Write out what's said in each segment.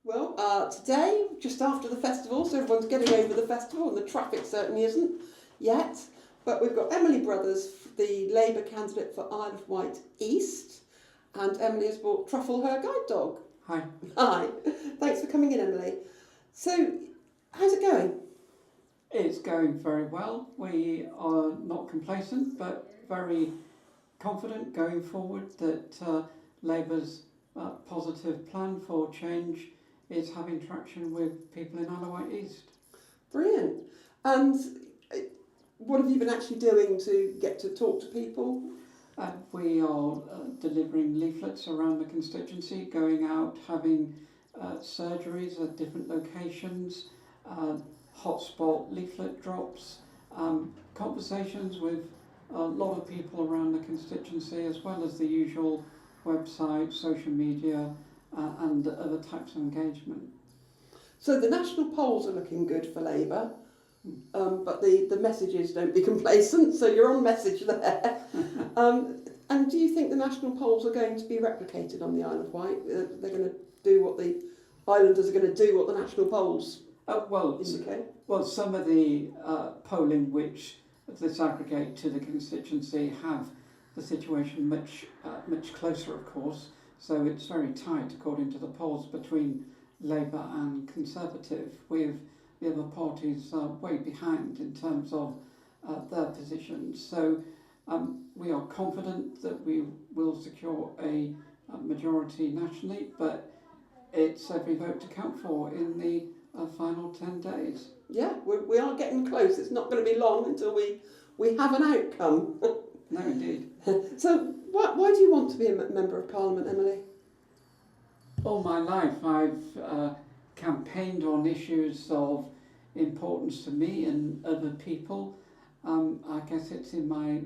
Well, today, just after the festival, so everyone's getting over the festival, and the traffic certainly isn't yet. But we've got Emily Brothers, the Labour candidate for Isle of Wight East, and Emily has brought Truffle, her guide dog. Hi. Hi, thanks for coming in, Emily. So, how's it going? It's going very well. We are not complacent, but very confident going forward that Labour's positive plan for change is having traction with people in Isle of Wight East. Brilliant. And what have you been actually doing to get to talk to people? We are delivering leaflets around the constituency, going out, having surgeries at different locations, hotspot leaflet drops, conversations with a lot of people around the constituency, as well as the usual website, social media, and other types of engagement. So the national polls are looking good for Labour, but the messages don't be complacent, so you're on message there. And do you think the national polls are going to be replicated on the Isle of Wight? They're going to do what the Islanders are going to do what the national polls indicate? Well, some of the polling which disaggregate to the constituency have the situation much closer, of course. So it's very tight, according to the polls, between Labour and Conservative, with the other parties way behind in terms of their positions. So we are confident that we will secure a majority nationally, but it's every vote to count for in the final 10 days. Yeah, we are getting close. It's not going to be long until we have an outcome. No, indeed. So why do you want to be a Member of Parliament, Emily? All my life I've campaigned on issues of importance to me and other people. I guess it's in my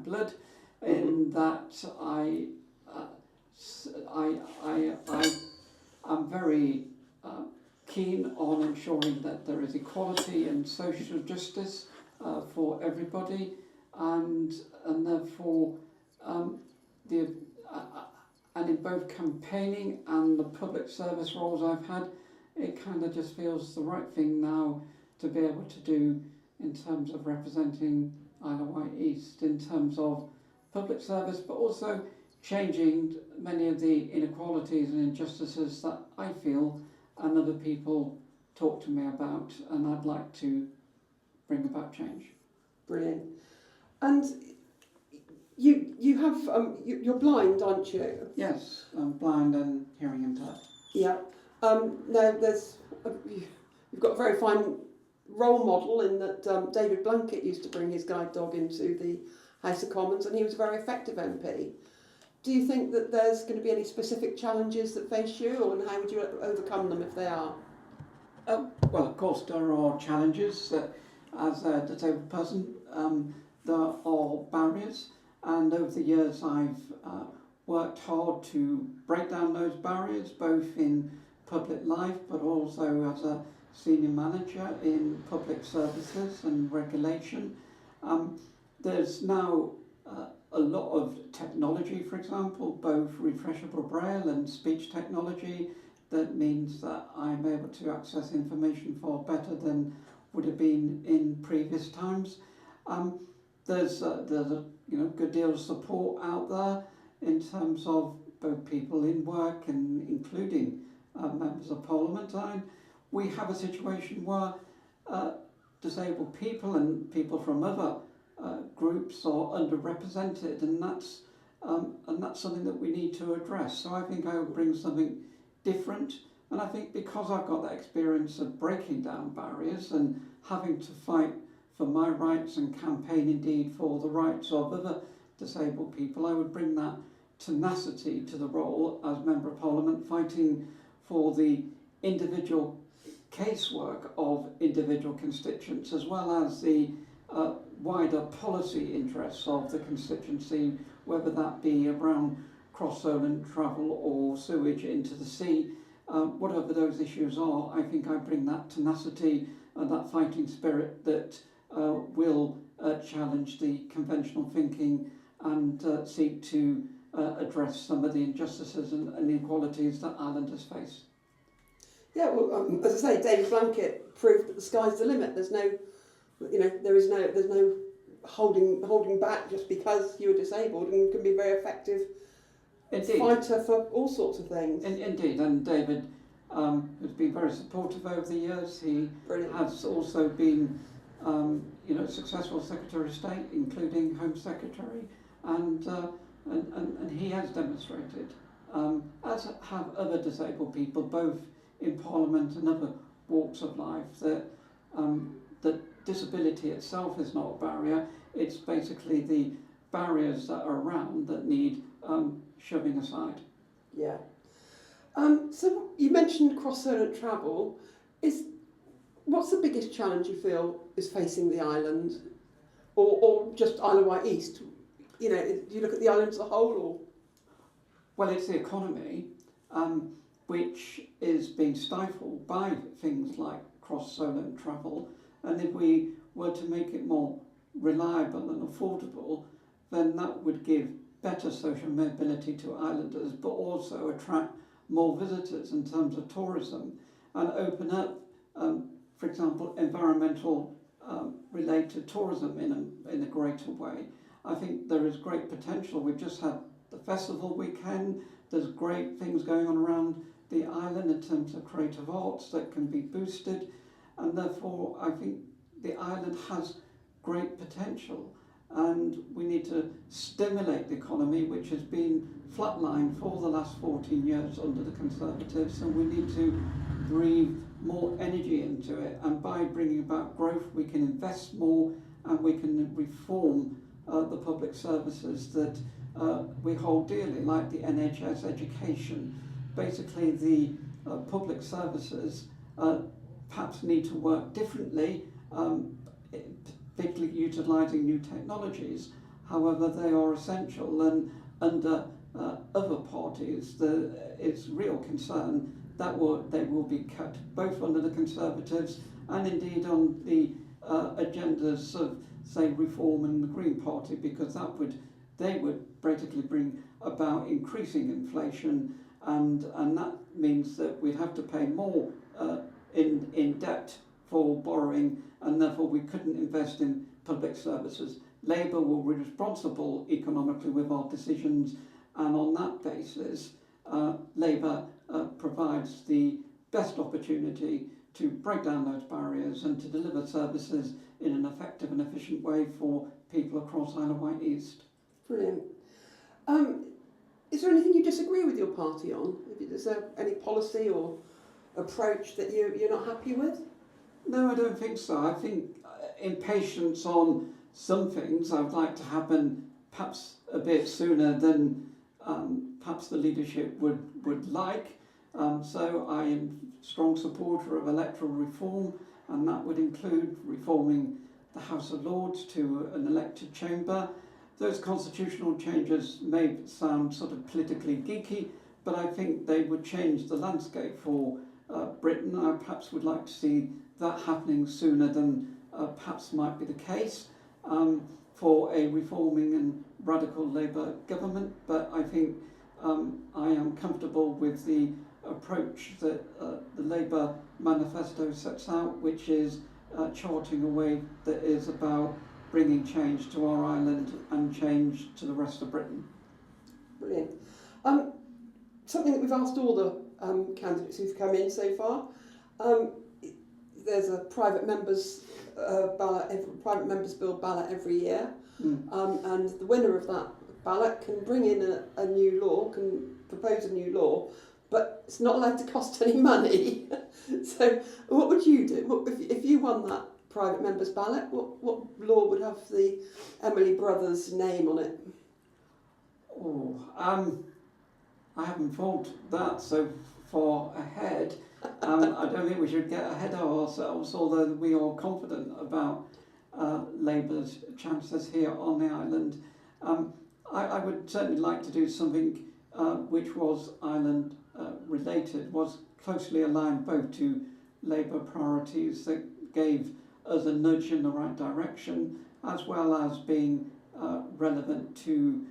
blood, in that I'm very keen on ensuring that there is equality and social justice for everybody, and therefore and in both campaigning and the public service roles I've had, it kind of just feels the right thing now to be able to do in terms of representing Isle of Wight East, in terms of public service, but also changing many of the inequalities and injustices that I feel and other people talk to me about, and I'd like to bring about change. Brilliant. And you have you're blind, aren't you? Yes, I'm blind and hearing impaired. Yeah. Now you've got a very fine role model in that David Blunkett used to bring his guide dog into the House of Commons, and he was a very effective MP. Do you think that there's going to be any specific challenges that face you, and how would you overcome them if they are? Well, of course, there are challenges. As a disabled person, there are barriers, and over the years I've worked hard to break down those barriers, both in public life but also as a senior manager in public services and regulation. There's now a lot of technology, for example, both refreshable braille and speech technology, that means that I'm able to access information far better than would have been in previous times. There's a good deal of support out there in terms of both people in work and including members of Parliament. And we have a situation where disabled people and people from other groups are underrepresented, and that's something that we need to address. So I think I will bring something different, and I think because I've got that experience of breaking down barriers and having to fight for my rights and campaign indeed for the rights of other disabled people, I would bring that tenacity to the role as Member of Parliament, fighting for the individual casework of individual constituents, as well as the wider policy interests of the constituency, whether that be around cross-Solent travel or sewage into the sea. Whatever those issues are, I think I bring that tenacity and that fighting spirit that will challenge the conventional thinking and seek to address some of the injustices and inequalities that islanders face. Yeah, well, as I say, David Blunkett proved that the sky's the limit. There's no, there's no holding back just because you are disabled, and can be a very effective Indeed. fighter for all sorts of things. Indeed, and David has been very supportive over the years. He Brilliant. has also been, successful Secretary of State, including Home Secretary, and he has demonstrated, as have other disabled people, both in Parliament and other walks of life, that disability itself is not a barrier. It's basically the barriers that are around that need shoving aside. Yeah. So you mentioned cross-Solent travel. What's the biggest challenge you feel is facing the island, or just Isle of Wight East? Do you look at the island as a whole, or? Well, it's the economy, which is being stifled by things like cross-Solent travel, and if we were to make it more reliable and affordable, then that would give better social mobility to islanders, but also attract more visitors in terms of tourism, and open up, for example, environmental related tourism in a greater way. I think there is great potential. We've just had the festival weekend. There's great things going on around the island in terms of creative arts that can be boosted, and therefore I think the island has great potential, and we need to stimulate the economy, which has been flatlined for the last 14 years under the Conservatives, and we need to breathe more energy into it, and by bringing about growth we can invest more, and we can reform the public services that we hold dearly, like the NHS, education. Basically the public services perhaps need to work differently, particularly utilising new technologies. However, they are essential, and under other parties it's real concern that they will be cut, both under the Conservatives and indeed on the agendas of, say, Reform and the Green Party, because they would basically bring about increasing inflation, and that means that we'd have to pay more in debt for borrowing, and therefore we couldn't invest in public services. Labour will be responsible economically with our decisions, and on that basis Labour provides the best opportunity to break down those barriers and to deliver services in an effective and efficient way for people across Isle of Wight East. Brilliant. Is there anything you disagree with your party on? Is there any policy or approach that you're not happy with? No, I don't think so. I think impatience on some things I'd like to happen perhaps a bit sooner than perhaps the leadership would like. So I am a strong supporter of electoral reform, and that would include reforming the House of Lords to an elected chamber. Those constitutional changes may sound sort of politically geeky, but I think they would change the landscape for Britain. I perhaps would like to see that happening sooner than perhaps might be the case for a reforming and radical Labour government, but I think I am comfortable with the approach that the Labour manifesto sets out, which is charting a way that is about bringing change to our island and change to the rest of Britain. Brilliant. Something that we've asked all the candidates who've come in so far. There's a private members bill ballot every year, and the winner of that ballot can bring in a new law, can propose a new law, but it's not allowed to cost any money. So what would you do if you won that private members ballot? What law would have the Emily brothers' name on it? I haven't thought that so far ahead. I don't think we should get ahead of ourselves, although we are confident about Labour's chances here on the island. I would certainly like to do something which was island related, was closely aligned both to Labour priorities that gave us a nudge in the right direction, as well as being relevant to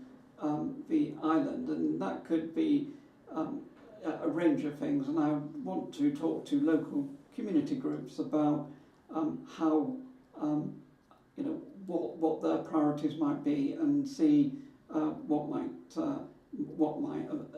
the island, and that could be a range of things, and I want to talk to local community groups about how what their priorities might be, and see what might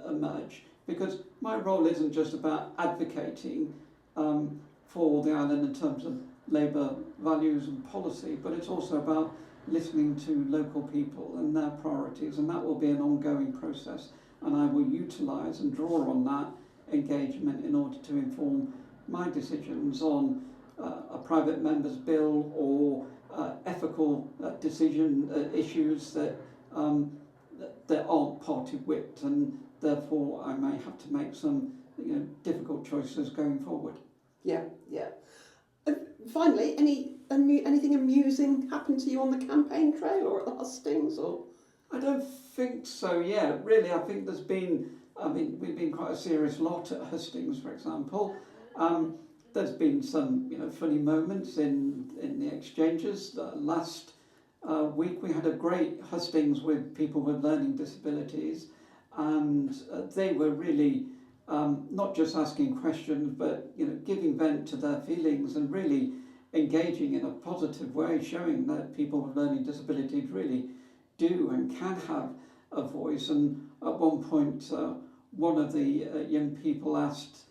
emerge. Because my role isn't just about advocating for the island in terms of Labour values and policy, but it's also about listening to local people and their priorities, and that will be an ongoing process, and I will utilise and draw on that engagement in order to inform my decisions on a private member's bill or ethical decision issues that aren't party whipped, and therefore I may have to make some difficult choices going forward. Yeah. Finally, anything amusing happened to you on the campaign trail or at the hustings, or? I don't think so. Yeah, really, I think there's been. I mean, we've been quite a serious lot at hustings, for example. There's been some, funny moments in the exchanges. Last week we had a great hustings with people with learning disabilities, and they were really not just asking questions, but giving vent to their feelings and really engaging in a positive way, showing that people with learning disabilities really do and can have a voice. And at one point, one of the young people asked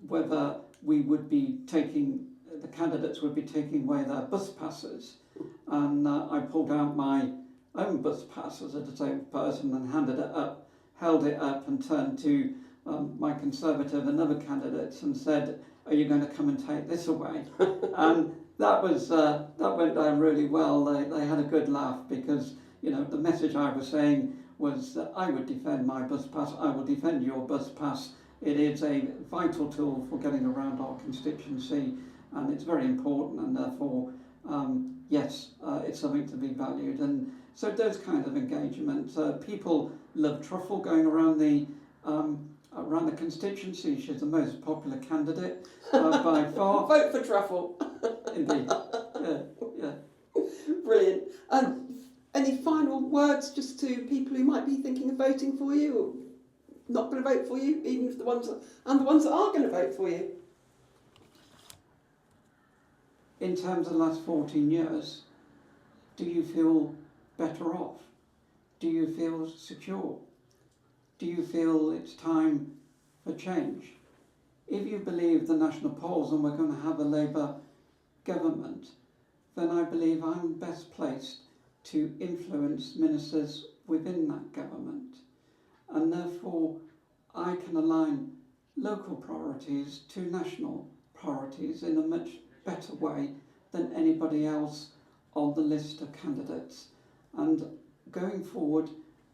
whether the candidates would be taking away their bus passes, and I pulled out my own bus pass as a disabled person and held it up and turned to my Conservative and other candidates and said, "Are you going to come and take this away?" And that went down really well. They had a good laugh, because the message I was saying was that I would defend my bus pass, I will defend your bus pass. It is a vital tool for getting around our constituency, and it's very important, and therefore, yes, it's something to be valued. And so those kind of engagements, people love Truffle going around the constituency. She's the most popular candidate by far. Vote for Truffle. Indeed, yeah. Brilliant. Any final words just to people who might be thinking of voting for you, or not going to vote for you, even if the ones that are going to vote for you? In terms of the last 14 years, do you feel better off? Do you feel secure? Do you feel it's time for change? If you believe the national polls and we're going to have a Labour government, then I believe I'm best placed to influence ministers within that government. And therefore, I can align local priorities to national priorities in a much better way than anybody else on the list of candidates. And going forward,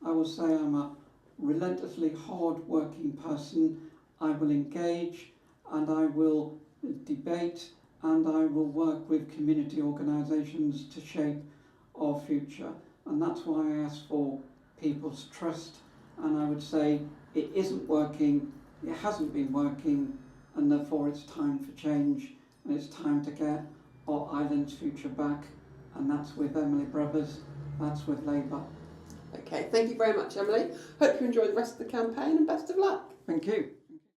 I will say I'm a relentlessly hard-working person. I will engage, and I will debate, and I will work with community organisations to shape our future. And that's why I ask for people's trust. And I would say it isn't working, it hasn't been working, and therefore it's time for change, and it's time to get our island's future back. And that's with Emily Brothers, that's with Labour. Okay, thank you very much, Emily. Hope you enjoy the rest of the campaign, and best of luck. Thank you.